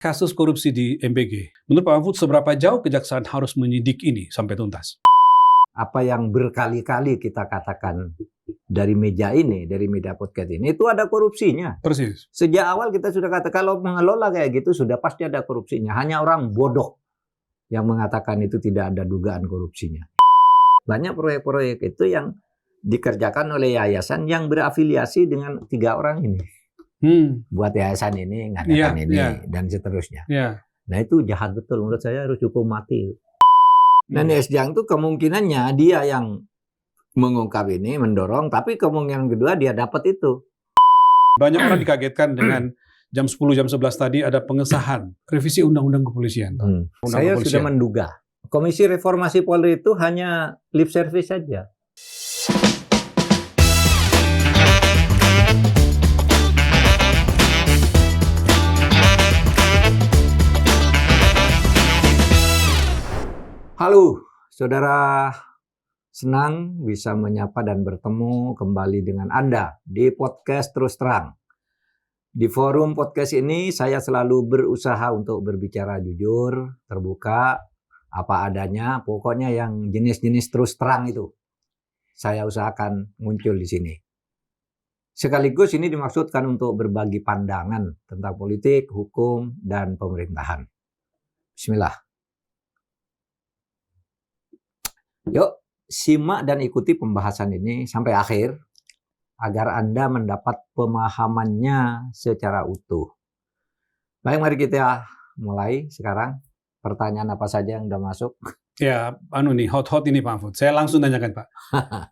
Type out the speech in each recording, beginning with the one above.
kasus korupsi di MBG. Menurut Pak Mahfud, seberapa jauh kejaksaan harus menyidik ini sampai tuntas? Apa yang berkali-kali kita katakan dari meja ini, dari media podcast ini, itu ada korupsinya. Persis. Sejak awal kita sudah katakan kalau mengelola kayak gitu sudah pasti ada korupsinya. Hanya orang bodoh yang mengatakan itu tidak ada dugaan korupsinya. Banyak proyek-proyek itu yang dikerjakan oleh yayasan yang berafiliasi dengan 3 orang ini. Buat yayasan ini, ngadakan dan seterusnya. Nah itu jahat betul, menurut saya harus hukum mati. Nah Nies Jiang itu kemungkinannya dia yang mengungkap ini, mendorong, tapi kemungkinan kedua dia dapat itu. Banyak orang dikagetkan dengan jam 10, jam 11 tadi ada pengesahan revisi Undang-Undang Kepolisian. Saya sudah menduga, Komisi Reformasi Polri itu hanya lip service saja. Halo, saudara. Senang bisa menyapa dan bertemu kembali dengan Anda di podcast Terus Terang. Di forum podcast ini saya selalu berusaha untuk berbicara jujur, terbuka, apa adanya, pokoknya yang jenis-jenis terus terang itu saya usahakan muncul di sini. Sekaligus ini dimaksudkan untuk berbagi pandangan tentang politik, hukum, dan pemerintahan. Bismillah. Yuk, simak dan ikuti pembahasan ini sampai akhir agar Anda mendapat pemahamannya secara utuh. Baik, mari kita mulai sekarang. Pertanyaan apa saja yang sudah masuk? Ya, hot ini Pak Mahfud. Saya langsung tanyakan Pak.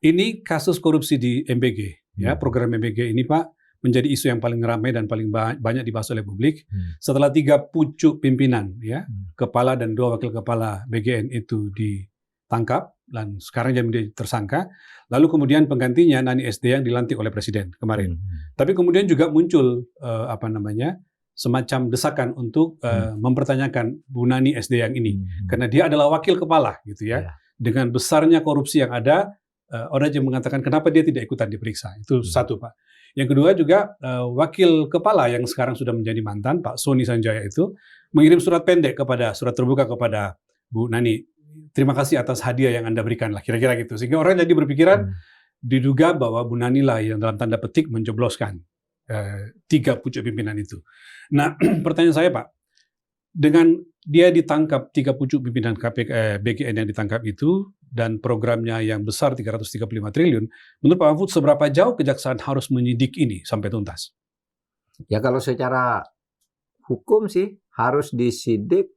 Ini kasus korupsi di MBG, ya, program MBG ini Pak menjadi isu yang paling ramai dan paling banyak dibahas oleh publik. Setelah 3 pucuk pimpinan, ya, kepala dan 2 wakil kepala BGN itu ditangkap dan sekarang jadi menjadi tersangka. Lalu kemudian penggantinya Nani SD yang dilantik oleh Presiden kemarin. Tapi kemudian juga muncul semacam desakan untuk mempertanyakan Bu Nani SD yang ini, karena dia adalah wakil kepala, gitu ya. Dengan besarnya korupsi yang ada, orang yang mengatakan kenapa dia tidak ikutan diperiksa. Itu satu, Pak. Yang kedua juga wakil kepala yang sekarang sudah menjadi mantan, Pak Soni Sanjaya itu mengirim surat terbuka kepada Bu Nani. Terima kasih atas hadiah yang Anda berikan lah, kira-kira gitu. Sehingga orang jadi berpikiran, diduga bahwa Bu Nani lah yang dalam tanda petik menjebloskan 3 pucuk pimpinan itu. Nah, pertanyaan saya Pak, dengan dia ditangkap 3 pucuk pimpinan BGN yang ditangkap itu, dan programnya yang besar 335 triliun, menurut Pak Mahfud seberapa jauh kejaksaan harus menyidik ini sampai tuntas? Ya kalau secara hukum sih harus disidik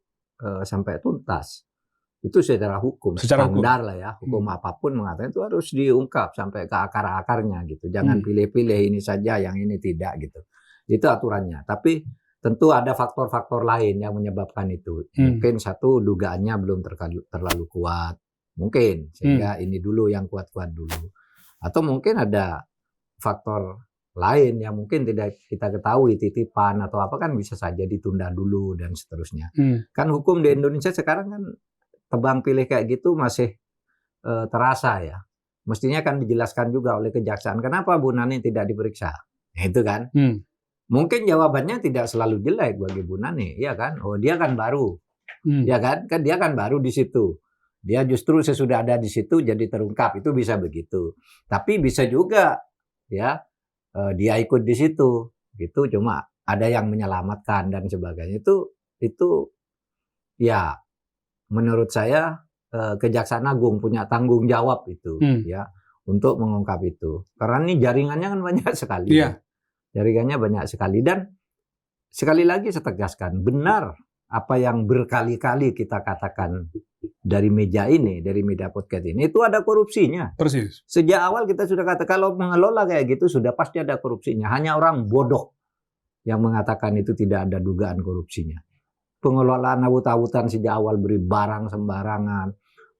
sampai tuntas. Itu secara hukum, standar lah ya. Hukum apapun mengatakan itu harus diungkap sampai ke akar-akarnya gitu. Jangan pilih-pilih ini saja, yang ini tidak gitu. Itu aturannya. Tapi tentu ada faktor-faktor lain yang menyebabkan itu. Mungkin satu, dugaannya belum terlalu kuat. Mungkin. Sehingga ini dulu yang kuat-kuat dulu. Atau mungkin ada faktor lain yang mungkin tidak kita ketahui, titipan atau apa, kan bisa saja ditunda dulu dan seterusnya. Kan hukum di Indonesia sekarang kan tebang pilih kayak gitu masih terasa ya. Mestinya kan dijelaskan juga oleh kejaksaan kenapa Bu Nani tidak diperiksa. Nah, itu kan. Mungkin jawabannya tidak selalu jelek bagi Bu Nani, ya kan? Oh, dia kan baru. Ya kan? Kan dia kan baru di situ. Dia justru sesudah ada di situ jadi terungkap, itu bisa begitu. Tapi bisa juga ya dia ikut di situ. Gitu, cuma ada yang menyelamatkan dan sebagainya. Itu ya menurut saya Kejaksaan Agung punya tanggung jawab itu ya untuk mengungkap itu. Karena ini jaringannya kan banyak sekali. Jaringannya banyak sekali, dan sekali lagi saya tegaskan, benar apa yang berkali-kali kita katakan dari meja ini, dari media podcast ini, itu ada korupsinya. Persis. Sejak awal kita sudah katakan kalau mengelola kayak gitu sudah pasti ada korupsinya. Hanya orang bodoh yang mengatakan itu tidak ada dugaan korupsinya. Pengelolaan awut-awutan sejak awal, beri barang sembarangan,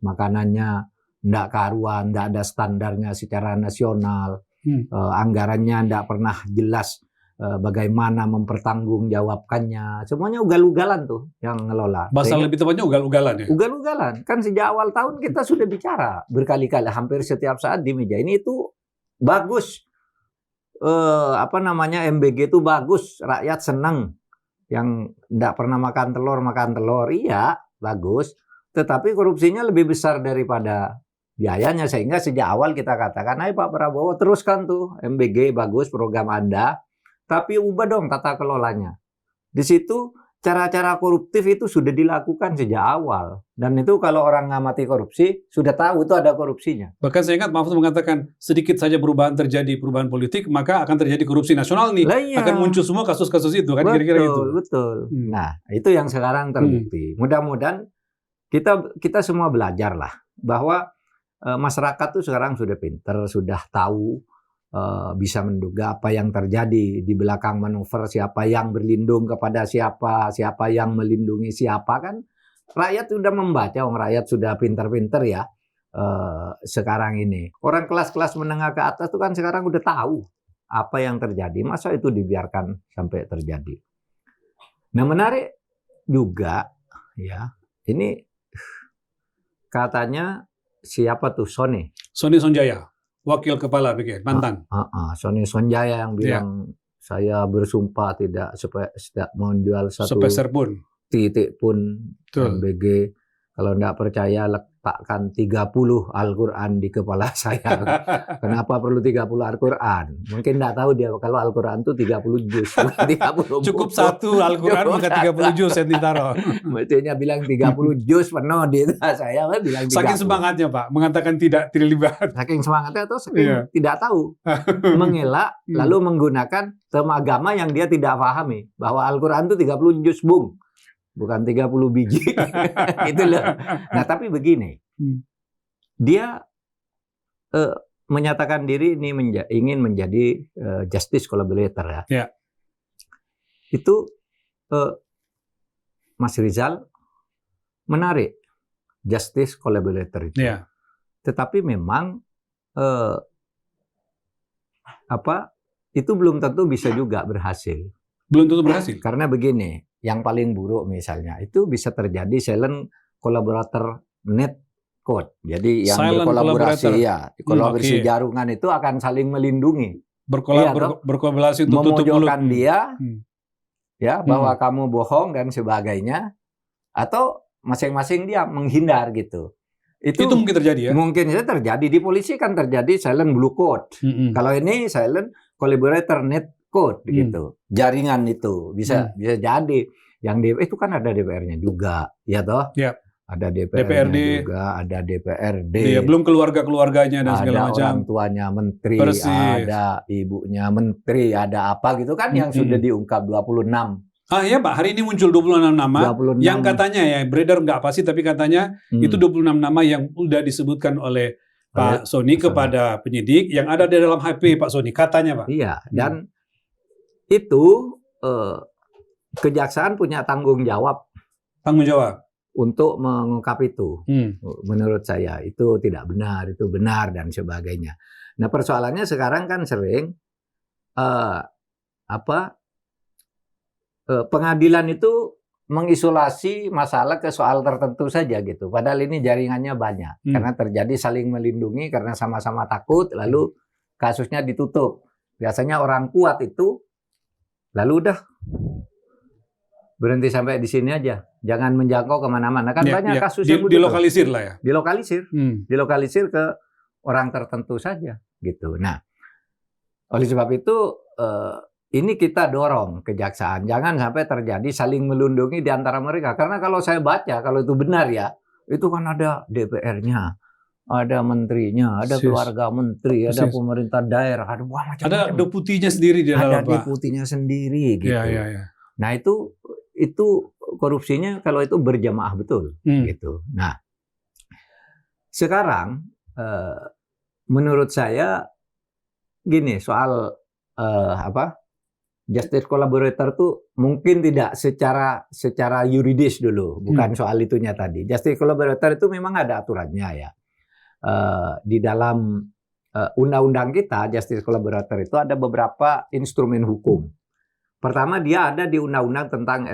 makanannya tidak karuan, tidak ada standarnya secara nasional, anggarannya tidak pernah jelas bagaimana mempertanggungjawabkannya. Semuanya ugal-ugalan tuh yang ngelola. Bahasa lebih tepatnya ugal-ugalan ya? Ugal-ugalan. Kan sejak awal tahun kita sudah bicara berkali-kali, hampir setiap saat di meja ini itu bagus. MBG itu bagus, rakyat senang. yang tidak pernah makan telur, iya, bagus. Tetapi korupsinya lebih besar daripada biayanya, sehingga sejak awal kita katakan, ayo Pak Prabowo teruskan tuh MBG, bagus program Anda, tapi ubah dong tata kelolanya. Di situ cara-cara koruptif itu sudah dilakukan sejak awal. Dan itu kalau orang ngamati korupsi, sudah tahu itu ada korupsinya. Bahkan saya ingat Mahfud mengatakan, sedikit saja perubahan politik, maka akan terjadi korupsi nasional nih. Iya. Akan muncul semua kasus-kasus itu, kan kira-kira gitu. Betul. Nah, itu yang sekarang terbukti. Mudah-mudahan kita semua belajar lah, bahwa masyarakat tuh sekarang sudah pinter, sudah tahu, bisa menduga apa yang terjadi di belakang manuver, siapa yang berlindung kepada siapa, siapa yang melindungi siapa, kan rakyat sudah membaca, rakyat sudah pinter-pinter ya sekarang ini. Orang kelas-kelas menengah ke atas itu kan sekarang udah tahu apa yang terjadi, masa itu dibiarkan sampai terjadi. Nah, menarik juga ya, ini katanya siapa tuh, Sony Sonjaya, Wakil Kepala BK, mantan. Sony Sonjaya yang bilang, saya bersumpah tidak menjual satu sepeser pun, titik pun MBG. Kalau tidak percaya, letakkan 30 Al-Quran di kepala saya. Kenapa perlu 30 Al-Quran? Mungkin tidak tahu dia kalau Al-Quran itu 30 juz. 30 cukup satu Al-Quran maka 30 juz yang ditaruh. Maksudnya bilang 30 juz penuh di saya bilang 30. Saking semangatnya Pak, mengatakan tidak terlibat. Saking semangatnya atau saking tidak tahu. Mengelak lalu menggunakan tema agama yang dia tidak pahami. Bahwa Al-Quran itu 30 juz, bung. Bukan 30 biji. Itu loh. Nah, tapi begini. Dia menyatakan diri ini ingin menjadi justice collaborator ya. Yeah. Itu Mas Rizal menarik justice collaborator itu. Yeah. Tetapi memang itu belum tentu bisa juga berhasil. Belum tentu berhasil. Karena begini, yang paling buruk misalnya itu bisa terjadi silent collaborator netcode. Jadi yang berkolaborasi kolaborasi jaringan itu akan saling melindungi. Berkolaborasi untuk tutup mulut dia, ya bahwa kamu bohong dan sebagainya, atau masing-masing dia menghindar gitu. Itu mungkin terjadi ya? Mungkin saja terjadi. Di polisi kan terjadi silent blue code. Kalau ini silent collaborator net code gitu. Jaringan itu bisa jadi. Yang itu kan ada DPR-nya juga, ya toh? Yep. Ada DPRD juga, ada DPRD. Iya, belum keluarga-keluarganya dan segala macam. Ada orang tuanya menteri, ada ibunya menteri, ada apa gitu kan yang sudah diungkap 26. Iya Pak, hari ini muncul 26 nama 26. Yang katanya ya, beredar nggak pasti, tapi katanya itu 26 nama yang udah disebutkan oleh Pak Sony kepada penyidik yang ada di dalam HP Pak Sony, katanya Pak. Iya, dan itu kejaksaan punya tanggung jawab. Tanggung jawab untuk mengungkap itu. Menurut saya itu tidak benar, itu benar dan sebagainya. Nah, persoalannya sekarang kan sering pengadilan itu mengisolasi masalah ke soal tertentu saja gitu. Padahal ini jaringannya banyak. Karena terjadi saling melindungi karena sama-sama takut, lalu kasusnya ditutup. Biasanya orang kuat itu lalu udah berhenti sampai di sini aja. Jangan menjangkau kemana-mana. Kan banyak kasus yang dilokalisir lah ya. Dilokalisir ke orang tertentu saja gitu. Nah, oleh sebab itu ini kita dorong kejaksaan. Jangan sampai terjadi saling melindungi di antara mereka. Karena kalau saya baca, kalau itu benar ya, itu kan ada DPR-nya, ada menterinya, ada keluarga menteri, ada pemerintah daerah, ada macam-macam. Ada deputinya sendiri di dalam. Ada deputinya sendiri gitu. Ya. Nah, itu korupsinya kalau itu berjamaah betul gitu. Nah, sekarang menurut saya gini, soal justice collaborator tuh mungkin tidak secara yuridis dulu, bukan soal itunya tadi. Justice collaborator itu memang ada aturannya ya. Di dalam undang-undang kita, justice collaborator itu ada beberapa instrumen hukum. Pertama, dia ada di undang-undang tentang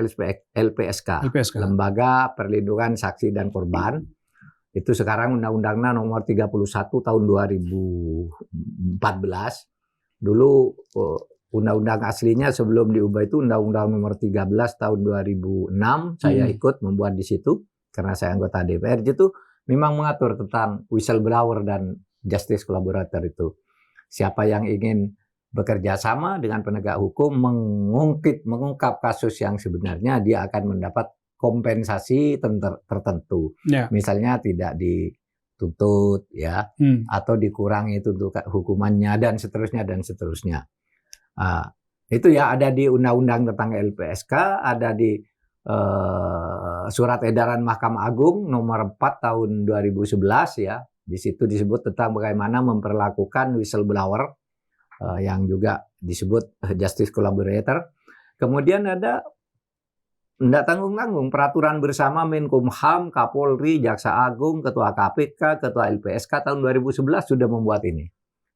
LPSK, Lembaga Perlindungan Saksi dan Korban. Itu sekarang undang-undangnya nomor 31 tahun 2014. Dulu undang-undang aslinya sebelum diubah itu Undang-Undang Nomor 13 tahun 2006 saya ikut membuat di situ karena saya anggota DPR itu memang mengatur tentang whistleblower dan justice collaborator itu. Siapa yang ingin bekerja sama dengan penegak hukum mengungkap kasus yang sebenarnya dia akan mendapat kompensasi tertentu. Misalnya tidak dituntut ya atau dikurangi tuntut hukumannya dan seterusnya. Itu ya ada di undang-undang tentang LPSK, ada di surat edaran Mahkamah Agung nomor 4 tahun 2011 ya. Di situ disebut tentang bagaimana memperlakukan whistleblower yang juga disebut justice collaborator. Kemudian ada tidak tanggung-tanggung peraturan bersama Menkumham, Kapolri, Jaksa Agung, Ketua KPK, Ketua LPSK tahun 2011 sudah membuat ini.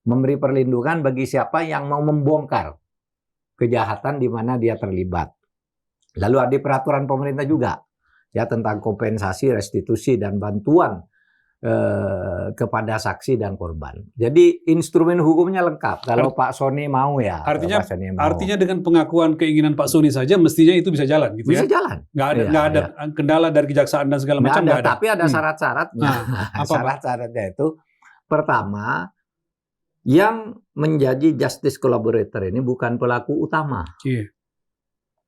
Memberi perlindungan bagi siapa yang mau membongkar kejahatan di mana dia terlibat. Lalu ada peraturan pemerintah juga ya tentang kompensasi, restitusi dan bantuan kepada saksi dan korban. Jadi instrumen hukumnya lengkap. Kalau Pak Sony mau ya. Artinya dengan pengakuan keinginan Pak Sony saja mestinya itu bisa jalan gitu ya. Bisa jalan. Nggak ada kendala dari kejaksaan dan segala macam nggak ada. Tapi ada syarat-syaratnya. Syarat-syaratnya itu pertama, yang menjadi justice collaborator ini bukan pelaku utama.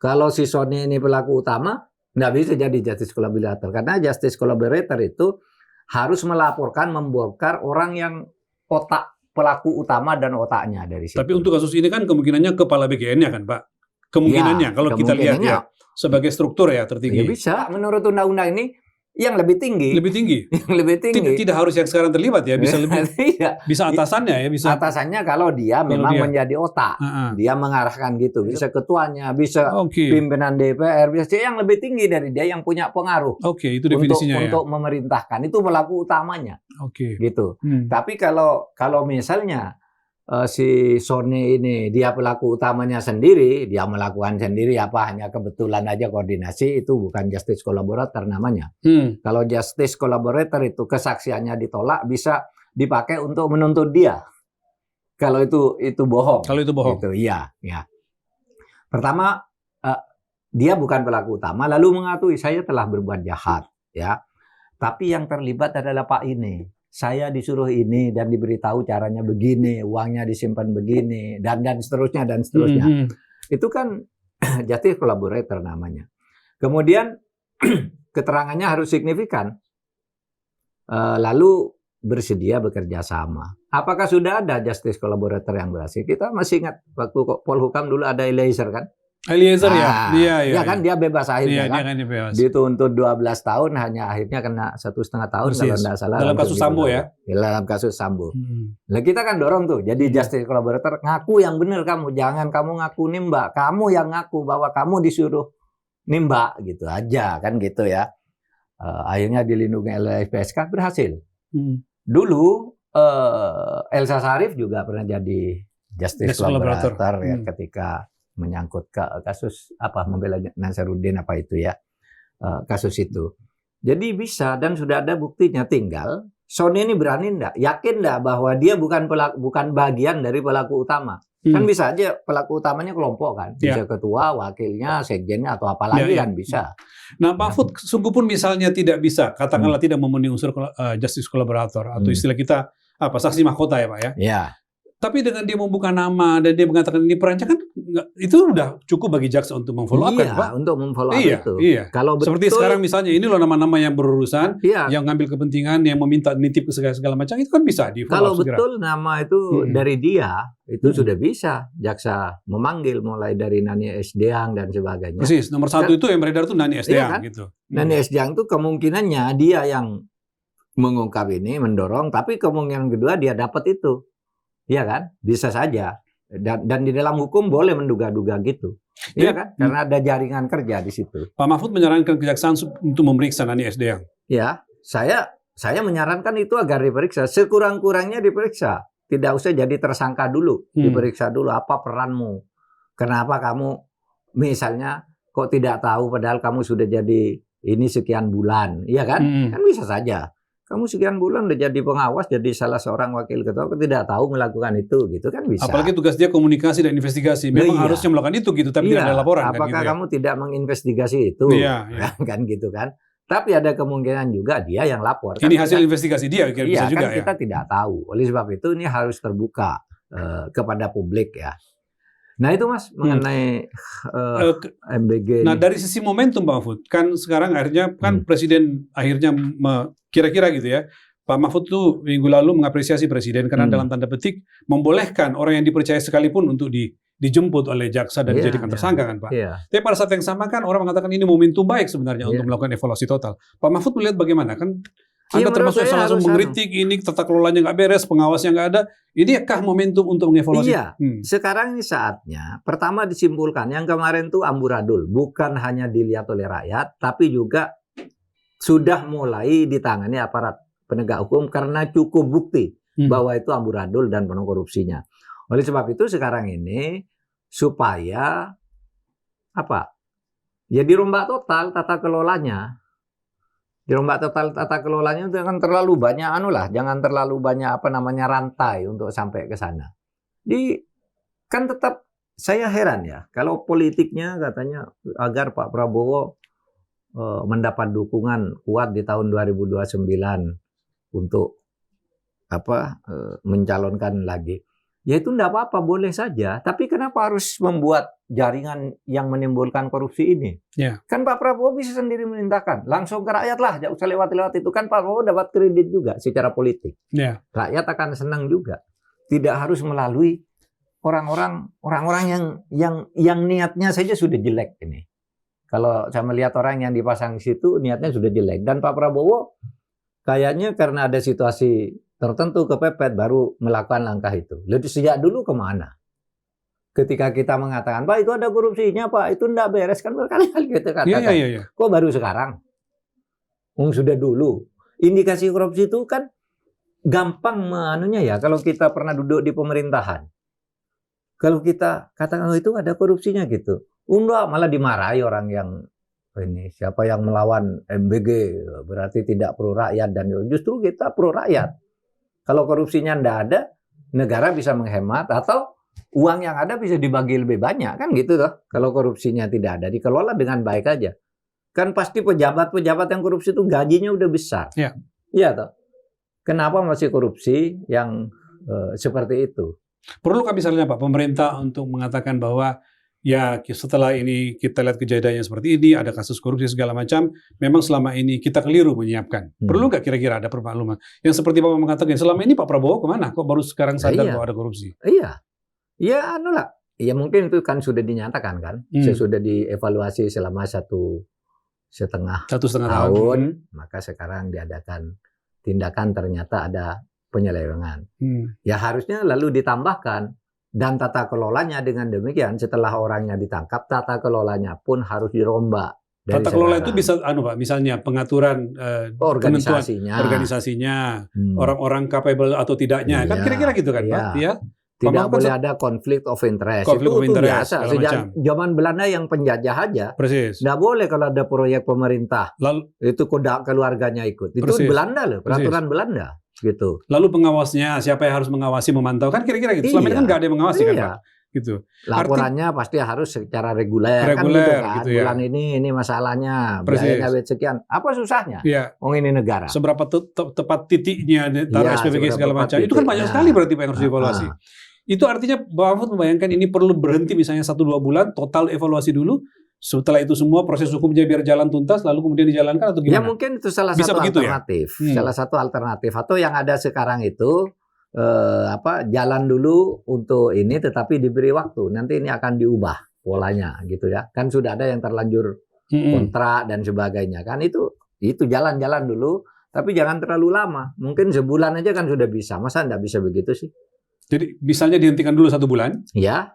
Kalau si Sony ini pelaku utama, nggak bisa jadi justice collaborator. Karena justice collaborator itu harus melaporkan, membongkar orang yang otak pelaku utama dan otaknya dari situ. Tapi untuk kasus ini kan kemungkinannya kepala BGN-nya kan Pak? Kemungkinannya kalau kita lihat ya sebagai struktur ya tertinggi. Ya bisa. Menurut undang-undang ini yang lebih tinggi. Lebih tinggi. Yang lebih tinggi. Tidak harus yang sekarang terlibat ya, bisa lebih. Bisa atasannya ya, bisa. Atasannya kalau dia memang menjadi otak. Dia mengarahkan gitu, bisa ketuanya, bisa pimpinan DPR, bisa yang lebih tinggi dari dia yang punya pengaruh. Itu definisinya untuk memerintahkan, itu pelaku utamanya. Gitu. Tapi kalau misalnya si Sony ini dia pelaku utamanya sendiri, dia melakukan sendiri apa hanya kebetulan aja koordinasi, itu bukan justice collaborator namanya. Kalau justice collaborator itu kesaksiannya ditolak bisa dipakai untuk menuntut dia. Kalau itu bohong. Kalau itu bohong. Gitu, iya. Pertama dia bukan pelaku utama lalu mengakui saya telah berbuat jahat ya. Tapi yang terlibat adalah Pak ini. Saya disuruh ini dan diberitahu caranya begini, uangnya disimpan begini, dan seterusnya, dan seterusnya. Itu kan justice collaborator namanya. Kemudian keterangannya harus signifikan. Lalu bersedia bekerja sama. Apakah sudah ada justice collaborator yang berhasil? Kita masih ingat waktu Polhukam dulu ada Eliezer kan? Eliezer ya? Iya kan dia bebas akhirnya kan? Dia bebas. Dituntut 12 tahun hanya akhirnya kena 1,5 tahun kalau tidak salah. Dalam kasus Sambo ya? Dalam kasus Sambo. Nah kita kan dorong tuh jadi justice collaborator ngaku yang benar kamu, jangan kamu ngaku nimba, kamu yang ngaku bahwa kamu disuruh nimba gitu aja kan gitu ya. Akhirnya dilindungi oleh LPSK berhasil. Dulu Elsa Sharif juga pernah jadi justice collaborator ya ketika menyangkut kasus membela Nasaruddin apa itu ya, kasus itu. Jadi bisa dan sudah ada buktinya, tinggal Sony ini berani enggak, yakin enggak bahwa dia bukan bagian dari pelaku utama. Kan bisa aja pelaku utamanya kelompok kan, bisa ketua, wakilnya, sekjennya atau apalagi kan bisa. Nah Pak Fud, sungguh pun misalnya tidak bisa, katakanlah tidak memenuhi unsur justice collaborator atau istilah kita saksi mahkota ya Pak ya. Iya. Tapi dengan dia membuka nama dan dia mengatakan ini perancangan, itu udah cukup bagi jaksa untuk memfollow up kan Pak? Untuk memfollow up itu. Iya. Kalau seperti betul, sekarang misalnya ini loh nama-nama yang berurusan, yang ngambil kepentingan, yang meminta nitip ke segala macam, itu kan bisa di follow up. Kalau betul nama itu dari dia, itu sudah bisa jaksa memanggil mulai dari Nani Esdeang dan sebagainya. Persis, nomor satu kan, itu yang beredar itu Nani Esdeang kan? Gitu. Nani Esdeang itu kemungkinannya dia yang mengungkap ini, mendorong, tapi kemungkinan kedua dia dapat itu. Iya kan? Bisa saja. Dan di dalam hukum boleh menduga-duga gitu. Iya kan? Karena ada jaringan kerja di situ. Pak Mahfud menyarankan kejaksaan untuk memeriksa Nani Esdeang. Ya, saya menyarankan itu agar diperiksa. Sekurang-kurangnya diperiksa. Tidak usah jadi tersangka dulu. Diperiksa dulu apa peranmu. Kenapa kamu misalnya kok tidak tahu padahal kamu sudah jadi ini sekian bulan. Iya kan? Kan bisa saja. kamu sekian bulan udah jadi pengawas, jadi salah seorang wakil ketua, aku tidak tahu melakukan itu, gitu kan bisa. Apalagi tugas dia komunikasi dan investigasi. Memang harusnya melakukan itu gitu, tapi tidak ada laporan. Apakah kan, gitu kamu tidak menginvestigasi itu? Kan gitu kan. Tapi ada kemungkinan juga dia yang lapor. Ini hasil investigasi dia, bisa juga kan kita tidak tahu. Oleh sebab itu ini harus terbuka kepada publik ya. Nah itu Mas mengenai MBG. Nah dari sisi momentum Pak Mahfud, kan sekarang akhirnya kan Presiden akhirnya kira-kira gitu ya, Pak Mahfud tuh minggu lalu mengapresiasi Presiden karena dalam tanda petik membolehkan orang yang dipercaya sekalipun untuk dijemput oleh jaksa dan dijadikan tersangka kan Pak. Tapi pada saat yang sama kan orang mengatakan ini momentum baik sebenarnya untuk melakukan evaluasi total. Pak Mahfud melihat bagaimana? Kan Anda termasuk yang langsung mengkritik ini tata kelolanya nggak beres, pengawasnya nggak ada. Ini kah momentum untuk mengevaluasi? Iya, sekarang ini saatnya. Pertama disimpulkan, yang kemarin tuh amburadul. Bukan hanya dilihat oleh rakyat, tapi juga sudah mulai ditangani aparat penegak hukum karena cukup bukti bahwa itu amburadul dan penuh korupsinya. Oleh sebab itu sekarang ini supaya apa? Ya dirombak total tata kelolanya. Dirombak total tata kelolanya jangan terlalu banyak jangan terlalu banyak rantai untuk sampai ke sana. Kan tetap saya heran ya kalau politiknya katanya agar Pak Prabowo mendapat dukungan kuat di tahun 2029 untuk mencalonkan lagi. Ya itu enggak apa-apa, boleh saja. Tapi kenapa harus membuat jaringan yang menimbulkan korupsi ini? Kan Pak Prabowo bisa sendiri merintahkan. Langsung ke rakyat lah, jangan usah lewat-lewat itu. Kan Pak Prabowo dapat kredit juga secara politik. Rakyat akan senang juga. Tidak harus melalui orang-orang yang niatnya saja sudah jelek ini. Kalau saya melihat orang yang dipasang di situ, niatnya sudah jelek. Dan Pak Prabowo kayaknya karena ada situasi tertentu kepepet baru melakukan langkah itu. Lalu sejak dulu kemana? Ketika kita mengatakan, Pak itu ada korupsinya, Pak itu enggak beres, kan berkali-kali kita katakan. Kok baru sekarang? Sudah dulu. Indikasi korupsi itu kan gampang kalau kita pernah duduk di pemerintahan. Kalau kita katakan itu ada korupsinya gitu. Enggak, malah dimarahi orang yang siapa yang melawan MBG berarti tidak pro rakyat, dan justru kita pro rakyat. Kalau korupsinya tidak ada, negara bisa menghemat atau uang yang ada bisa dibagi lebih banyak, kan gitu toh. Kalau korupsinya tidak ada, dikelola dengan baik aja. Kan pasti pejabat-pejabat yang korupsi itu gajinya udah besar. Iya toh. Kenapa masih korupsi yang seperti itu? Perlukah misalnya Pak pemerintah untuk mengatakan bahwa ya setelah ini kita lihat kejadiannya seperti ini, ada kasus korupsi segala macam, memang selama ini kita keliru menyiapkan. Perlu nggak kira-kira ada permakluman? Yang seperti Bapak mengatakan, selama ini Pak Prabowo kemana? Kok baru sekarang sadar bahwa ada korupsi? Iya. Ya Ya mungkin itu kan sudah dinyatakan kan. Sudah dievaluasi selama 1,5 tahun. Maka sekarang diadakan tindakan ternyata ada penyelewengan. Ya harusnya lalu ditambahkan. Dan tata kelolanya dengan demikian setelah orangnya ditangkap, tata kelolanya pun harus dirombak. Tata kelola itu bisa Pak, misalnya pengaturan organisasinya, orang-orang capable atau tidaknya. Kan kira-kira gitu kan Pak? Tidak boleh ada konflik of interest. Itu biasa. Sejak zaman Belanda yang penjajah aja. Tidak boleh kalau ada proyek pemerintah. Itu kodak keluarganya ikut. Itu Belanda loh, peraturan Belanda. Gitu. Lalu pengawasnya siapa yang harus mengawasi, memantau, kan kira-kira gitu. Selama ini kan nggak ada yang mengawasi kan Pak? Gitu. Laporannya pasti harus secara reguler kan gitu kan. Gitu bulan ini masalahnya, biayanya sekian. Apa susahnya? Ini negara. Seberapa tepat titiknya taruh SPBG segala macam. Itu kan banyak sekali berarti Pak yang harus dievaluasi. Itu artinya Pak Mahfud membayangkan ini perlu berhenti misalnya 1-2 bulan, total evaluasi dulu. Setelah itu semua proses hukumnya biar jalan tuntas, lalu kemudian dijalankan atau gimana? Ya mungkin itu salah satu alternatif. Salah satu alternatif. Atau yang ada sekarang itu jalan dulu untuk ini, tetapi diberi waktu. Nanti ini akan diubah polanya, gitu ya. Kan sudah ada yang terlanjur kontrak dan sebagainya. Kan itu jalan-jalan dulu, tapi jangan terlalu lama. Mungkin sebulan aja kan sudah bisa. Masa nggak bisa begitu sih? Jadi misalnya dihentikan dulu 1 bulan,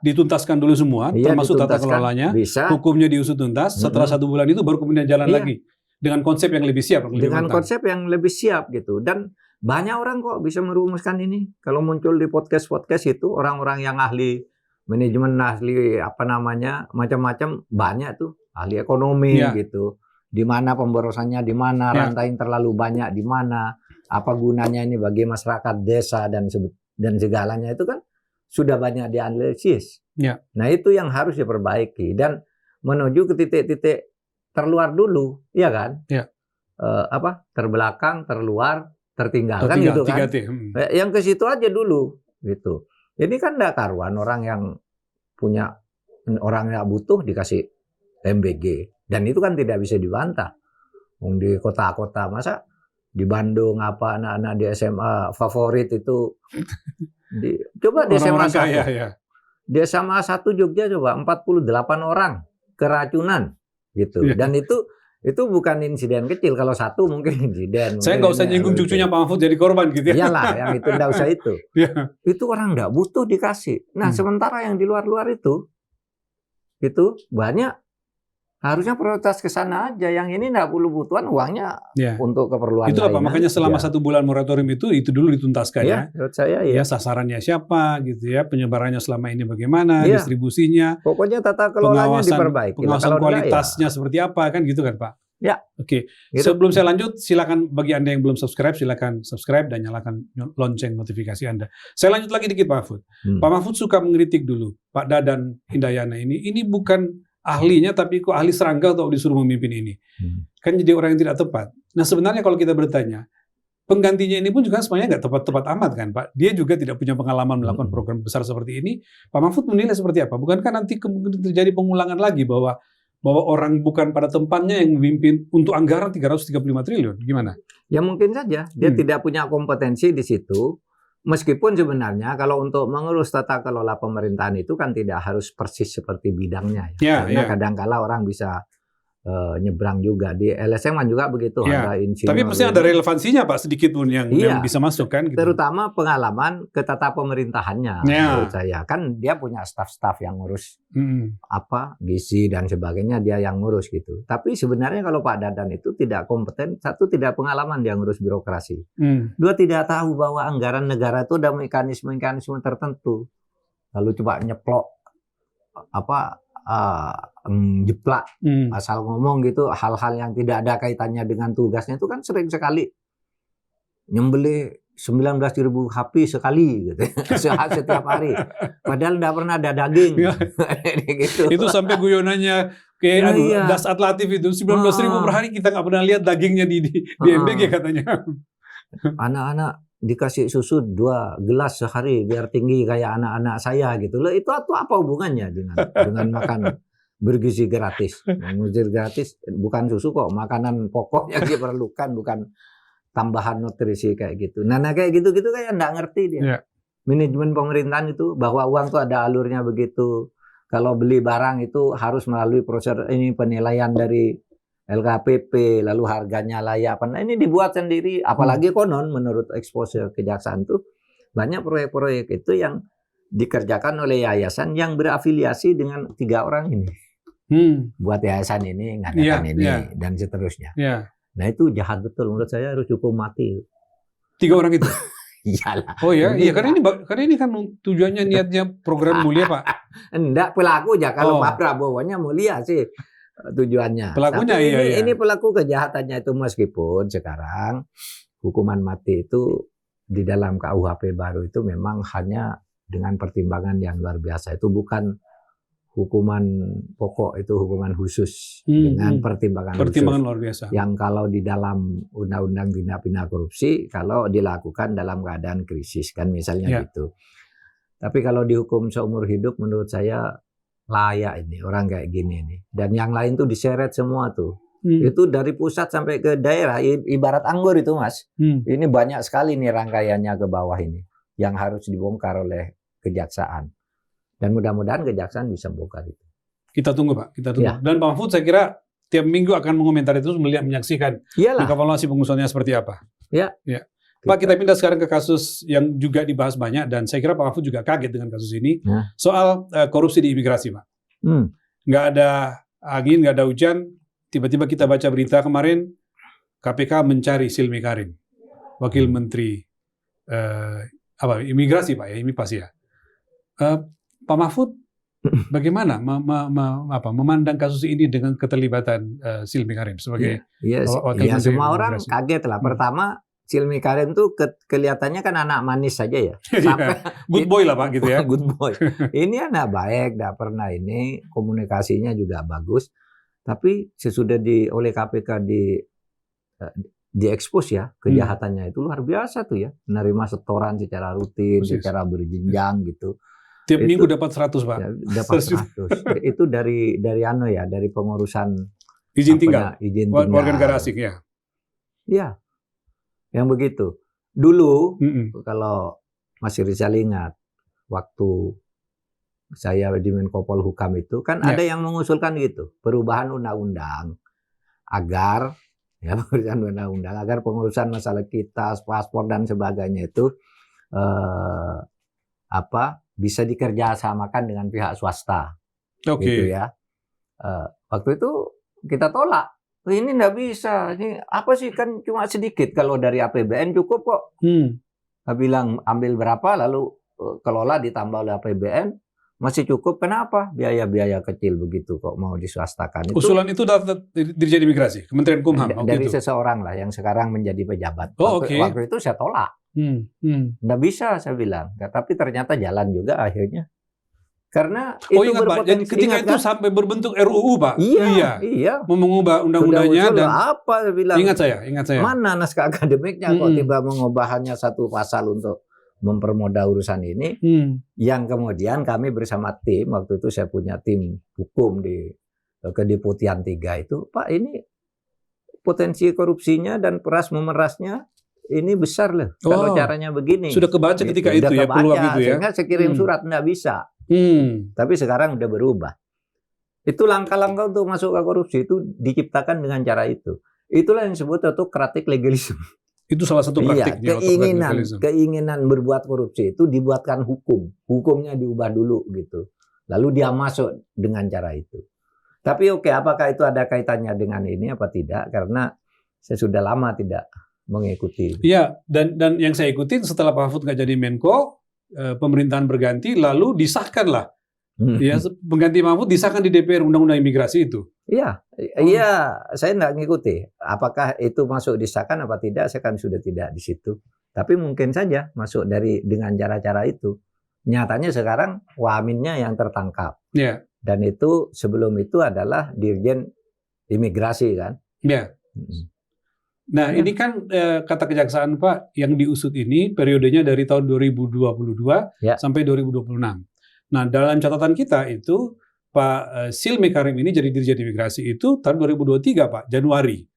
dituntaskan dulu semua, termasuk tata kelolanya, hukumnya diusut tuntas. Setelah 1 bulan itu baru kemudian jalan lagi dengan konsep yang lebih siap. Dengan konsep yang lebih siap gitu. Dan banyak orang kok bisa merumuskan ini. Kalau muncul di podcast itu orang-orang yang ahli manajemen, ahli macam-macam, banyak tuh ahli ekonomi gitu. Di mana pemborosannya, di mana rantai terlalu banyak, di mana. apa gunanya ini bagi masyarakat desa dan segalanya itu kan sudah banyak dianalisis. Ya. Nah itu yang harus diperbaiki dan menuju ke titik-titik terluar dulu, ya kan? Ya. Terbelakang, terluar, tertinggal kan gitu kan? 3T. Yang ke situ aja dulu, gitu. Ini kan nggak karuan orang yang butuh dikasih MBG dan itu kan tidak bisa dibantah. Di kota-kota masa di Bandung anak-anak di SMA favorit itu coba di SMA 1. Ya. Di SMA 1 Jogja coba 48 orang keracunan gitu. Ya. Dan itu bukan insiden kecil. Kalau satu mungkin insiden. Saya nggak usah nyinggung cucunya Pak Mahfud jadi korban gitu ya. Iyalah, yang itu nggak usah itu. Ya. Itu orang nggak butuh dikasih. Nah, sementara yang di luar-luar itu banyak harusnya prioritas ke sana aja. Yang ini nggak perlu butuhan uangnya untuk keperluan itu apa? lain. Makanya selama 1 bulan moratorium itu dulu dituntaskan ya. Menurut saya ya. Sasarannya siapa gitu ya, penyebarannya selama ini bagaimana, distribusinya. Pokoknya tata kelolanya diperbaiki. Pengawasan kualitasnya seperti apa kan gitu kan Pak? Ya. Oke. Gitu. Sebelum saya lanjut, silakan bagi Anda yang belum subscribe, silakan subscribe dan nyalakan lonceng notifikasi Anda. Saya lanjut lagi dikit Pak Mahfud. Pak Mahfud suka mengkritik dulu Pak Dadan Hindayana ini bukan ahlinya tapi kok ahli serangga atau disuruh memimpin ini. Kan jadi orang yang tidak tepat. Nah sebenarnya kalau kita bertanya, penggantinya ini pun juga sebenarnya nggak tepat-tepat amat kan Pak. Dia juga tidak punya pengalaman melakukan program besar seperti ini. Pak Mahfud menilai seperti apa? Bukankah nanti kemungkinan terjadi pengulangan lagi bahwa orang bukan pada tempatnya yang memimpin untuk anggaran 335 triliun? Gimana? Ya mungkin saja. Dia tidak punya kompetensi di situ. Meskipun sebenarnya kalau untuk mengurus tata kelola pemerintahan itu kan tidak harus persis seperti bidangnya. Karena kadang-kala orang bisa nyebrang juga. Di LSM kan juga begitu. Ada insinyur. Tapi pasti ada relevansinya Pak sedikit pun yang bisa masuk kan. Gitu. Terutama pengalaman ke tata pemerintahannya. Menurut saya. Kan dia punya staf-staf yang ngurus gizi dan sebagainya. Dia yang ngurus gitu. Tapi sebenarnya kalau Pak Dadan itu tidak kompeten. Satu, tidak pengalaman dia ngurus birokrasi. Dua, tidak tahu bahwa anggaran negara itu ada mekanisme-mekanisme tertentu. Lalu coba nyeplok jeplak asal ngomong gitu hal-hal yang tidak ada kaitannya dengan tugasnya itu kan sering sekali nyembelih 19.000 HP sekali gitu setiap hari padahal tidak pernah ada daging gitu. Itu sampai guyonannya kayak Das Atlatif itu 19.000 per hari kita nggak pernah lihat dagingnya di MBG katanya. Anak-anak dikasih susu 2 gelas sehari biar tinggi kayak anak-anak saya gitu loh. Itu apa hubungannya dengan makan bergizi gratis? Bergizi gratis bukan susu kok, makanan pokok yang diperlukan, bukan tambahan nutrisi kayak gitu. Nah kayak gitu-gitu kayak nggak ngerti dia. Manajemen pemerintahan itu bahwa uang tuh ada alurnya begitu. Kalau beli barang itu harus melalui proses ini penilaian dari LKPP, lalu harganya layak. Nah, ini dibuat sendiri, apalagi konon menurut eksposur kejaksaan tuh banyak proyek-proyek itu yang dikerjakan oleh yayasan yang berafiliasi dengan 3 orang ini. Buat yayasan ini, ngadakan ini, dan seterusnya. Nah itu jahat betul, menurut saya harus hukum mati. 3 orang itu? Iyalah. Oh ya, iya karena ini kan tujuannya niatnya program mulia Pak. Enggak, pelaku aja. Kalau Pak Prabowo-nya mulia sih. Tujuannya. Pelakunya ini pelaku kejahatannya itu meskipun sekarang hukuman mati itu di dalam KUHP baru itu memang hanya dengan pertimbangan yang luar biasa. Itu bukan hukuman pokok, itu hukuman khusus dengan pertimbangan luar biasa. Yang kalau di dalam undang-undang tindak pidana korupsi kalau dilakukan dalam keadaan krisis kan misalnya gitu. Tapi kalau dihukum seumur hidup menurut saya layak ini orang kayak gini nih. Dan yang lain tuh diseret semua tuh. Itu dari pusat sampai ke daerah ibarat anggur itu Mas. Ini banyak sekali nih rangkaiannya ke bawah ini yang harus dibongkar oleh kejaksaan. Dan mudah-mudahan kejaksaan bisa bongkar itu. Kita tunggu Pak, kita tunggu. Dan Pak Mahfud saya kira tiap minggu akan mengomentari itu menyaksikan evaluasi pengusulannya seperti apa. Pak, kita pindah sekarang ke kasus yang juga dibahas banyak dan saya kira Pak Mahfud juga kaget dengan kasus ini soal korupsi di imigrasi, Pak. Nggak ada angin, nggak ada hujan, tiba-tiba kita baca berita kemarin KPK mencari Silmi Karim, Wakil Menteri imigrasi, Pak ya, ini pasti ya. Pak Mahfud bagaimana memandang kasus ini dengan keterlibatan Silmi Karim sebagai Wakil Menteri semua imigrasi? Orang kaget lah. Pertama Silmi Karim tuh kelihatannya kan anak manis saja ya. Sampai good boy lah Pak gitu ya. Good boy. Ini anak baik, tidak pernah ini, komunikasinya juga bagus. Tapi sesudah oleh KPK diekspos ya, kejahatannya itu luar biasa tuh ya. Menerima setoran secara rutin, secara berjenjang gitu. Tiap minggu dapat 100 Pak. Ya, dapat 100. Itu dari dari pengurusan izin tinggal. Izin tinggal. Warga negara asing ya. Iya. Yang begitu. Dulu kalau masih Rizal ingat waktu saya di Menko Polhukam itu kan ada yang mengusulkan gitu, perubahan undang-undang agar pengurusan masalah kitas, paspor dan sebagainya itu bisa dikerjasamakan dengan pihak swasta. Gitu ya. Waktu itu kita tolak. Ini nggak bisa. Ini apa sih, kan cuma sedikit. Kalau dari APBN cukup kok. Bilang ambil berapa lalu kelola ditambah oleh APBN masih cukup. Kenapa? Biaya-biaya kecil begitu kok mau diswastakan. Usulan itu datang Dirjen Imigrasi, Kementerian Kumham. Dari seseorang lah yang sekarang menjadi pejabat. Waktu itu saya tolak. Nggak bisa saya bilang. Tapi ternyata jalan juga akhirnya. Karena itu ingat Pak, jadi ketika itu kan? Sampai berbentuk RUU Pak. Iya. Mau mengubah undang-undangnya dan apa bilang? Ingat saya. Mana naskah akademiknya kok tiba mengubah hanya satu pasal untuk mempermudah urusan ini. Yang kemudian kami bersama tim, waktu itu saya punya tim hukum di Kedeputian 3 itu, Pak, ini potensi korupsinya dan peras memerasnya ini besar loh. Kalau caranya begini. Sudah kebaca ketika itu ya, peluang itu ya. Sehingga saya kirim surat, nggak bisa. Tapi sekarang udah berubah. Itu langkah-langkah untuk masuk ke korupsi itu diciptakan dengan cara itu. Itulah yang disebut autokratik legalisme. Itu salah satu praktiknya. Keinginan berbuat korupsi itu dibuatkan hukum. Hukumnya diubah dulu gitu. Lalu dia masuk dengan cara itu. Tapi apakah itu ada kaitannya dengan ini apa tidak? Karena saya sudah lama tidak mengikuti. Iya, dan yang saya ikuti setelah Pak Mahfud nggak jadi Menko, pemerintahan berganti, lalu disahkanlah. Ya, pengganti Mahfud disahkan di DPR Undang-Undang Imigrasi itu. Iya, saya nggak ngikuti. Apakah itu masuk disahkan apa tidak, saya kan sudah tidak di situ. Tapi mungkin saja masuk dengan cara-cara itu. Nyatanya sekarang waminnya yang tertangkap. Iya. Dan itu sebelum itu adalah Dirjen Imigrasi kan. Iya. Nah, ini kan kata kejaksaan Pak, yang diusut ini periodenya dari tahun 2022 sampai 2026. Nah, dalam catatan kita itu Pak Silmi Karim ini jadi Dirjen Imigrasi itu tahun 2023 Pak, Januari.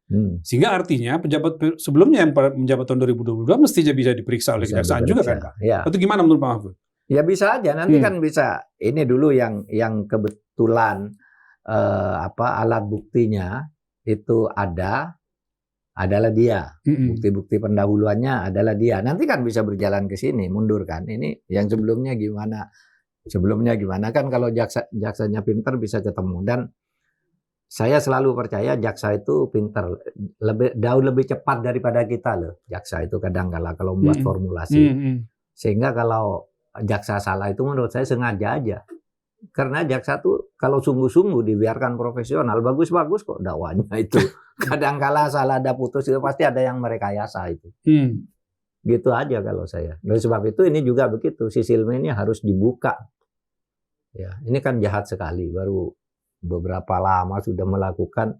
Sehingga artinya pejabat sebelumnya yang menjabat tahun 2022 mestinya bisa diperiksa oleh kejaksaan juga kan Pak? Ya. Atau gimana menurut Pak Mahfud? Ya bisa aja, nanti kan bisa. Ini dulu yang kebetulan alat buktinya itu adalah dia. Bukti-bukti pendahuluannya adalah dia. Nanti kan bisa berjalan ke sini, mundur kan. Ini yang sebelumnya gimana? Sebelumnya gimana kan kalau jaksanya pintar bisa ketemu. Dan saya selalu percaya jaksa itu pintar. Jauh lebih cepat daripada kita loh. Jaksa itu kadang-kala kalau membuat formulasi. Sehingga kalau jaksa salah itu menurut saya sengaja aja. Karena jaksa tuh kalau sungguh-sungguh dibiarkan profesional, bagus-bagus kok dakwanya itu. Kadang-kala salah ada putus itu pasti ada yang merekayasa itu. Gitu aja kalau saya. Oleh sebab itu ini juga begitu. Si Silmi ini harus dibuka. Ya, ini kan jahat sekali. Baru beberapa lama sudah melakukan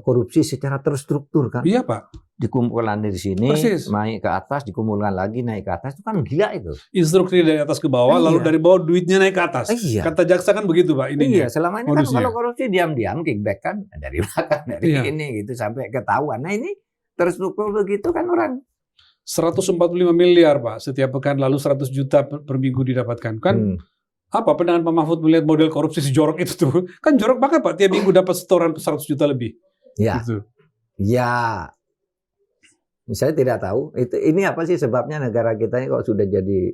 korupsi secara terstruktur kan. Iya Pak. Dikumpulkan dari sini, naik ke atas, dikumpulkan lagi, naik ke atas. Itu kan gila itu. Instruksi dari atas ke bawah, lalu dari bawah duitnya naik ke atas. Kata jaksa kan begitu Pak. Iya, selama ini modusnya. Kan kalau korupsi diam-diam kickback kan dari belakang, dari ini gitu sampai ketahuan. Nah ini terstruktur begitu kan orang. 145 miliar Pak setiap pekan, lalu 100 juta per minggu didapatkan. Kan apa pandangan Pak Mahfud melihat model korupsi sejorok itu tuh? Kan jorok banget Pak, tiap minggu dapat setoran 100 juta lebih. Ya. Gitu. Ya. Saya tidak tahu. Ini apa sih sebabnya negara kita ini kok sudah jadi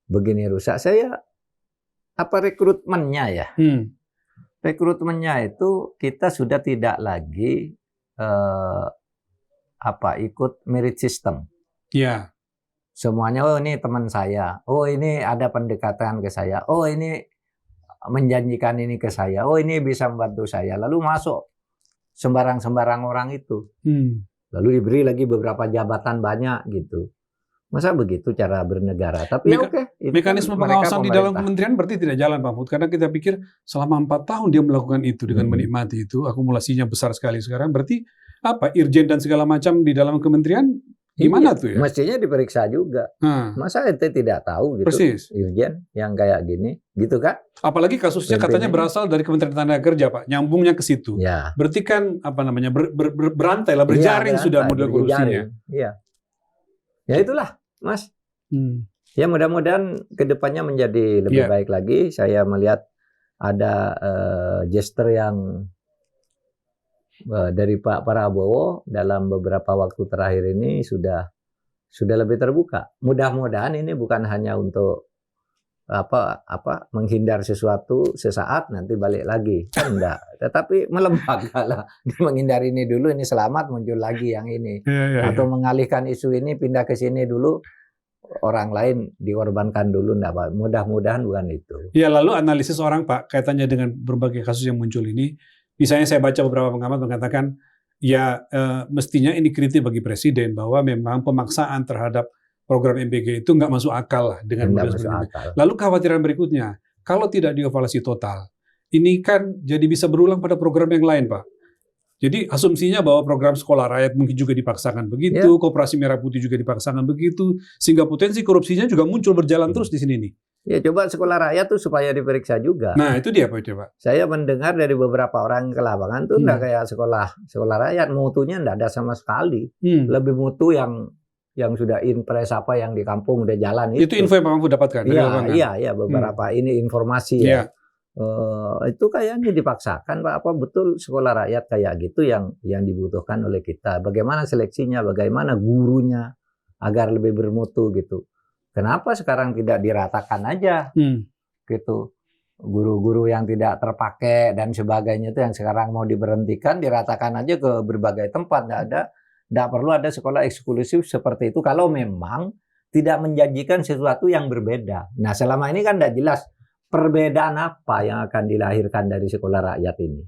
begini rusak? Rekrutmennya ya? Rekrutmennya itu kita sudah tidak lagi ikut merit system. Ya. Semuanya, oh ini teman saya, oh ini ada pendekatan ke saya, oh ini menjanjikan ini ke saya, oh ini bisa membantu saya, lalu masuk sembarang-sembarang orang itu. lalu diberi lagi beberapa jabatan banyak gitu. Masa begitu cara bernegara? Tapi oke. Mekanisme pengawasan di dalam kementerian berarti tidak jalan, Pak Mahfud. Karena kita pikir selama 4 tahun dia melakukan itu dengan menikmati itu, akumulasinya besar sekali sekarang. Berarti apa, irjen dan segala macam di dalam kementerian gimana tuh ya? Mestinya diperiksa juga. Masa ente tidak tahu gitu? Persis. Irjen yang kayak gini, gitu kan? Apalagi kasusnya katanya berasal dari Kementerian Tenaga Kerja, Pak. Nyambungnya ke situ. Ya. Berarti kan berantai lah, berjaring sudah model korupsinya. Iya. Ya itulah, Mas. Ya mudah-mudahan kedepannya menjadi lebih baik lagi. Saya melihat ada gesture yang dari Pak Prabowo dalam beberapa waktu terakhir ini sudah lebih terbuka. Mudah-mudahan ini bukan hanya untuk menghindar sesuatu sesaat nanti balik lagi, kan enggak. Tetapi melembaga lah, menghindar ini dulu, ini selamat muncul lagi yang ini, atau mengalihkan isu ini pindah ke sini dulu, orang lain dikorbankan dulu, enggak Pak. Mudah-mudahan bukan itu. Ya, lalu analisis orang Pak kaitannya dengan berbagai kasus yang muncul ini, misalnya saya baca beberapa pengamat mengatakan ya mestinya ini kritik bagi presiden bahwa memang pemaksaan terhadap program MBG itu nggak masuk akal lah dengan model seperti ini. Lalu kekhawatiran berikutnya, kalau tidak dievaluasi total, ini kan jadi bisa berulang pada program yang lain, Pak. Jadi asumsinya bahwa program sekolah rakyat mungkin juga dipaksakan begitu, Koperasi Merah Putih juga dipaksakan begitu, sehingga potensi korupsinya juga muncul berjalan terus di sini nih. Ya coba sekolah rakyat tuh supaya diperiksa juga. Nah itu dia Pak. Saya mendengar dari beberapa orang ke lapangan tuh nggak kayak sekolah rakyat, mutunya nggak ada sama sekali. Lebih mutu yang sudah impres apa yang di kampung udah jalan itu. Itu info yang Pak Mahfud dapatkan? Iya, beberapa ini informasi ya. Itu kayaknya dipaksakan Pak, apa betul sekolah rakyat kayak gitu yang dibutuhkan oleh kita. Bagaimana seleksinya, bagaimana gurunya agar lebih bermutu gitu. Kenapa sekarang tidak diratakan aja gitu. Guru-guru yang tidak terpakai dan sebagainya itu yang sekarang mau diberhentikan, diratakan aja ke berbagai tempat. Nggak perlu ada sekolah eksklusif seperti itu kalau memang tidak menjanjikan sesuatu yang berbeda. Nah selama ini kan tidak jelas perbedaan apa yang akan dilahirkan dari sekolah rakyat ini.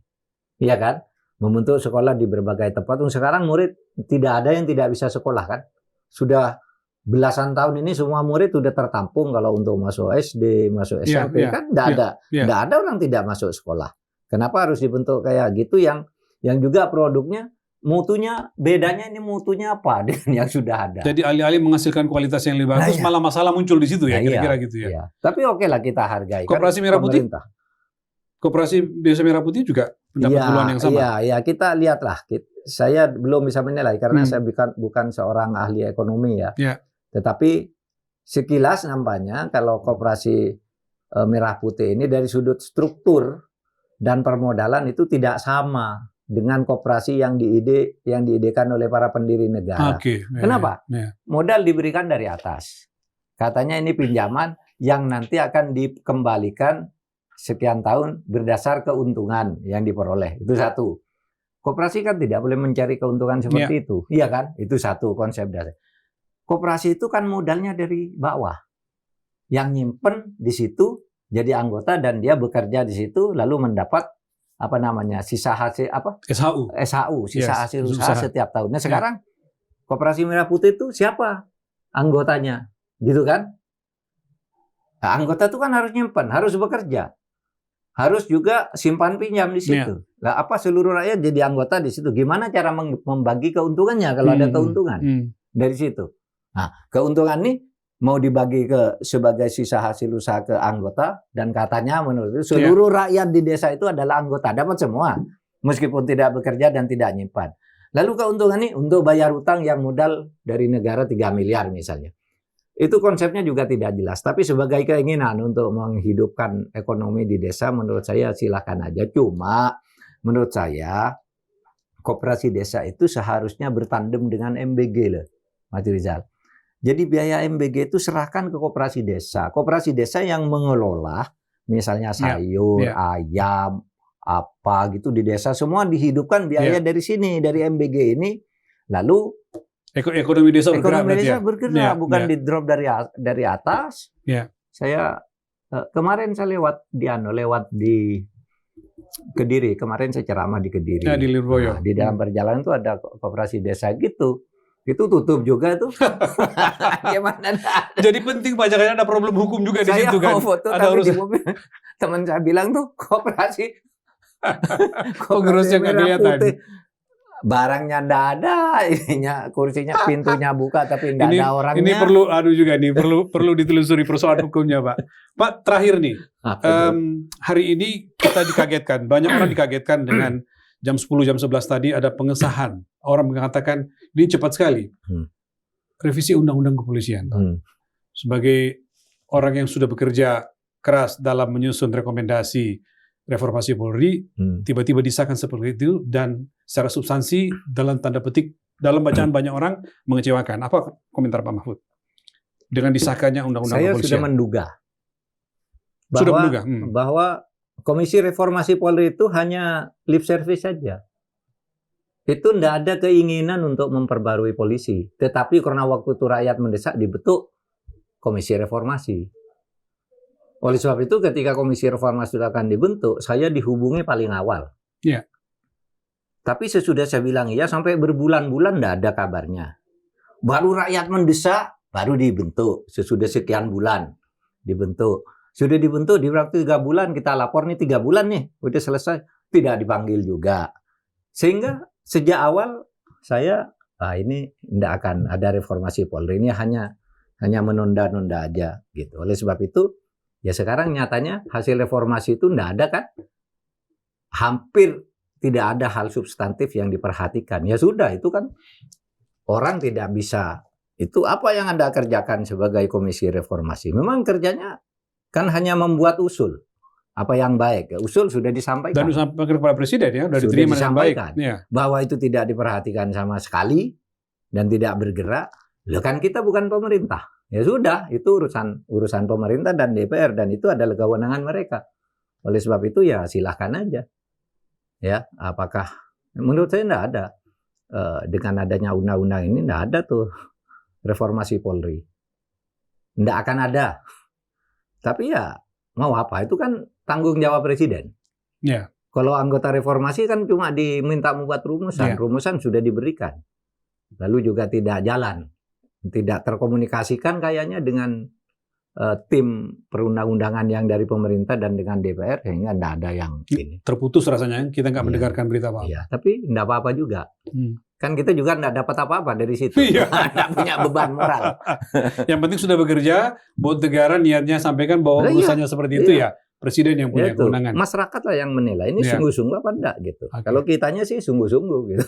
Iya kan? Membentuk sekolah di berbagai tempat. Sekarang murid tidak ada yang tidak bisa sekolah kan? Sudah belasan tahun ini semua murid sudah tertampung kalau untuk masuk SD, masuk SMP kan tidak ada orang tidak masuk sekolah. Kenapa harus dibentuk kayak gitu yang juga produknya mutunya, bedanya ini mutunya apa dengan yang sudah ada. Jadi alih-alih menghasilkan kualitas yang lebih bagus, malah masalah muncul di situ ya, kira-kira gitu ya. Iya. Tapi oke lah kita hargai. Koperasi Merah Putih, Koperasi Desa Merah Putih juga mendapat peluang yang sama. Iya, kita lihatlah. Saya belum bisa menilai karena saya bukan seorang ahli ekonomi ya. Tetapi sekilas nampaknya kalau Koperasi Merah Putih ini dari sudut struktur dan permodalan itu tidak sama dengan koperasi yang diidekan oleh para pendiri negara. Kenapa? Modal diberikan dari atas. Katanya ini pinjaman yang nanti akan dikembalikan sekian tahun berdasar keuntungan yang diperoleh. Itu satu. Koperasi kan tidak boleh mencari keuntungan seperti itu. Iya kan? Itu satu konsep dasar. Koperasi itu kan modalnya dari bawah. Yang nyimpen di situ jadi anggota dan dia bekerja di situ lalu mendapat sisa hasil SHU sisa hasil usaha setiap tahun. Nah sekarang Koperasi Merah Putih itu siapa anggotanya, gitu kan? Nah, anggota itu kan harus nyimpan, harus bekerja, harus juga simpan pinjam di situ. Nah, seluruh rakyat jadi anggota di situ? Gimana cara membagi keuntungannya kalau ada keuntungan dari situ? Nah keuntungan ini mau dibagi sebagai sisa hasil usaha ke anggota dan katanya menurut itu seluruh rakyat di desa itu adalah anggota, dapat semua meskipun tidak bekerja dan tidak nyimpan. Lalu keuntungan ini untuk bayar utang yang modal dari negara 3 miliar misalnya. Itu konsepnya juga tidak jelas, tapi sebagai keinginan untuk menghidupkan ekonomi di desa menurut saya silakan aja. Cuma menurut saya koperasi desa itu seharusnya bertandem dengan MBG loh, Mas Rizal. Jadi biaya MBG itu serahkan ke koperasi desa. Koperasi desa yang mengelola misalnya sayur, ayam, apa gitu di desa. Semua dihidupkan biaya dari sini, dari MBG ini. Lalu ekonomi desa bergerak bukan di drop dari atas. Saya kemarin saya lewat di Kediri. Kemarin saya ceramah di Kediri. Ya, di Lirboyo. Nah, di dalam perjalanan tuh ada koperasi desa gitu. Itu tutup juga tuh. Gimana? Jadi penting Pak, jangan ada problem hukum juga di situ kan. Saya mau foto Ada tapi di urusan. mobil. Teman saya bilang tuh koperasi Pengurusnya nggak merah kelihatan. putih. Barangnya ndak ada, ininya kursinya pintunya buka tapi ndak ada orangnya. Ini perlu ditelusuri persoalan hukumnya Pak. Pak, terakhir nih, hari ini kita dikagetkan, banyak orang dikagetkan dengan jam 10, jam 11 tadi ada pengesahan. Orang mengatakan ini cepat sekali. Revisi Undang-Undang Kepolisian, Pak. Sebagai orang yang sudah bekerja keras dalam menyusun rekomendasi reformasi Polri, tiba-tiba disahkan seperti itu dan secara substansi dalam tanda petik dalam bacaan banyak orang mengecewakan. Apa komentar Pak Mahfud dengan disahkannya Undang-Undang Kepolisian? Saya sudah menduga bahwa, bahwa Komisi Reformasi Polri itu hanya lip service saja. Itu tidak ada keinginan untuk memperbarui polisi. Tetapi karena waktu itu rakyat mendesak dibentuk Komisi Reformasi. Oleh sebab itu ketika Komisi Reformasi sudah akan dibentuk, saya dihubungi paling awal. Iya. Tapi sesudah saya bilang iya, sampai berbulan-bulan tidak ada kabarnya. Baru rakyat mendesak, baru dibentuk. Sesudah sekian bulan dibentuk. Sudah dibentuk di waktu 3 bulan, kita lapor nih 3 bulan nih, udah selesai. Tidak dipanggil juga. Sehingga sejak awal saya, ini tidak akan ada reformasi Polri, ini hanya menunda-nunda aja. Gitu. Oleh sebab itu, ya sekarang nyatanya hasil reformasi itu tidak ada kan? Hampir tidak ada hal substantif yang diperhatikan. Ya sudah, itu kan orang tidak bisa. Itu apa yang Anda kerjakan sebagai Komisi Reformasi? Memang kerjanya kan hanya membuat usul. Apa yang baik. Usul sudah disampaikan. Dan disampaikan kepada Presiden ya, sudah diterima dengan baik. Ya. Bahwa itu tidak diperhatikan sama sekali dan tidak bergerak. Loh kan kita bukan pemerintah. Ya sudah, itu urusan pemerintah dan DPR dan itu adalah kewenangan mereka. Oleh sebab itu ya silahkan aja. Ya, apakah menurut saya tidak ada dengan adanya undang-undang ini tidak ada tuh reformasi Polri. Tidak akan ada. Tapi ya mau apa? Itu kan tanggung jawab Presiden. Ya. Kalau anggota reformasi kan cuma diminta membuat rumusan. Rumusan sudah diberikan. Lalu juga tidak jalan. Tidak terkomunikasikan kayaknya dengan tim perundang-undangan yang dari pemerintah dan dengan DPR, sehingga tidak ada yang ini. Terputus rasanya, kita nggak mendengarkan berita apa-apa. Iya, tapi tidak apa-apa juga. Kan kita juga tidak dapat apa-apa dari situ. Tidak punya beban moral. Yang penting sudah bekerja, buat negara niatnya sampaikan bahwa urusannya seperti itu ya. Presiden yang punya kewenangan. Masyarakat lah yang menilai, ini sungguh-sungguh apa enggak gitu. Kalau kitanya sih sungguh-sungguh gitu.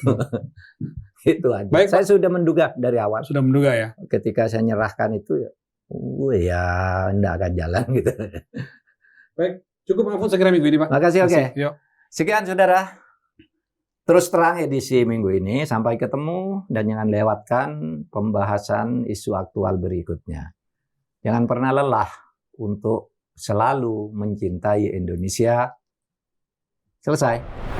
Itu aja. Baik, saya sudah menduga dari awal. Sudah menduga ya. Ketika saya nyerahkan itu ya enggak akan jalan gitu. Baik, cukup Mahfud segera minggu ini Pak. Makasih, oke. Yuk. Sekian saudara. Terus terang edisi minggu ini. Sampai ketemu dan jangan lewatkan pembahasan isu aktual berikutnya. Jangan pernah lelah untuk selalu mencintai Indonesia. Selesai.